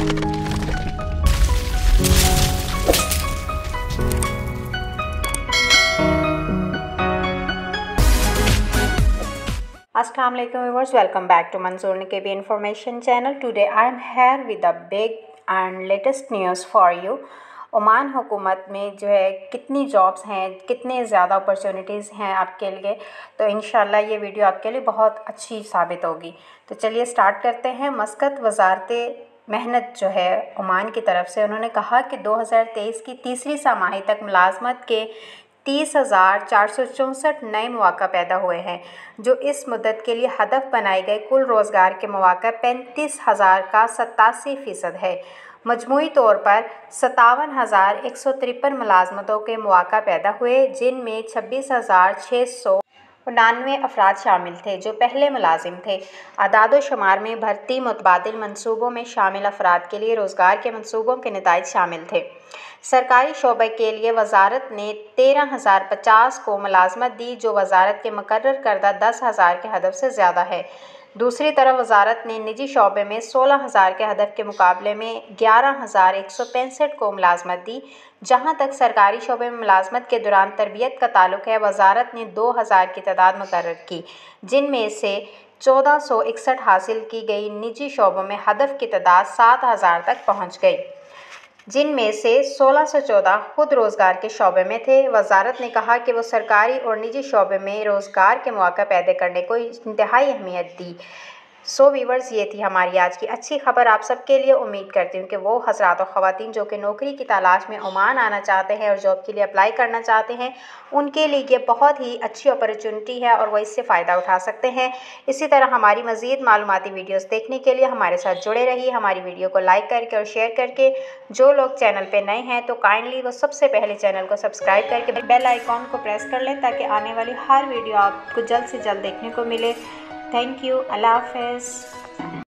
Assalamu alaikum viewers, welcome back to Manzoor Niqabi Information Channel. Today I am here with a big and latest news for you. Oman हुकूमत में जो है कितनी jobs हैं, कितने ज़्यादा अपॉर्चुनिटीज़ हैं आपके लिए, तो इंशाल्लाह ये वीडियो आपके लिए बहुत अच्छी साबित होगी। तो चलिए स्टार्ट करते हैं। मस्कत वजारत मेहनत जो है ओमान की तरफ से, उन्होंने कहा कि 2023 की तीसरी छमाही तक मुलाजमत के 30,464 नए मौक़ा पैदा हुए हैं, जो इस मुद्दत के लिए हदफ बनाए गए कुल रोज़गार के मौक़ा 35,000 का 87% है। मजमूई तौर पर 57,153 मुलाजमतों के मौक़ा पैदा हुए, जिनमें 26,699 अफराद शामिल थे जो पहले मुलाजिम थे। अदाद व शुमार में भर्ती मुतबादिल मनसूबों में शामिल अफराद के लिए रोज़गार के मनसूबों के नताइज शामिल थे। सरकारी शोबे के लिए वजारत ने 13,050 को मुलाजमत दी, जो वजारत के मुकर्रर करदा 10,000 के हदफ से ज़्यादा है। दूसरी तरफ वजारत ने निजी शोबे में 16,000 के हदफ के मुकाबले में 11,165 को मुलाजमत दी। जहाँ तक सरकारी शोबे में मुलाजमत के दौरान तरबियत का ताल्लुक है, वजारत ने 2,000 की तादाद मुकर्रर की, जिनमें से 1461 हासिल की गई। निजी शोबों में हदफ की तादाद 7,000 तक पहुँच गई, जिनमें से 1614 खुद रोज़गार के शोबे में थे। वजारत ने कहा कि वो सरकारी और निजी शोबे में रोज़गार के मौक़ा पैदा करने को इंतहाई अहमियत दी। सो वीवर्स, ये थी हमारी आज की अच्छी खबर आप सबके लिए। उम्मीद करती हूँ कि वो हज़रात और ख़वातीन जो कि नौकरी की तलाश में ओमान आना चाहते हैं और जॉब के लिए अप्लाई करना चाहते हैं, उनके लिए ये बहुत ही अच्छी अपॉर्चुनिटी है और वो इससे फ़ायदा उठा सकते हैं। इसी तरह हमारी मज़ीद मालूमाती वीडियोज़ देखने के लिए हमारे साथ जुड़े रहिए। हमारी वीडियो को लाइक करके और शेयर करके, जो लोग चैनल पर नए हैं तो काइंडली वो सबसे पहले चैनल को सब्सक्राइब करके बेल आइकॉन को प्रेस कर लें, ताकि आने वाली हर वीडियो आपको जल्द से जल्द देखने को मिले। Thank you. अल्लाह हाफ़िज़।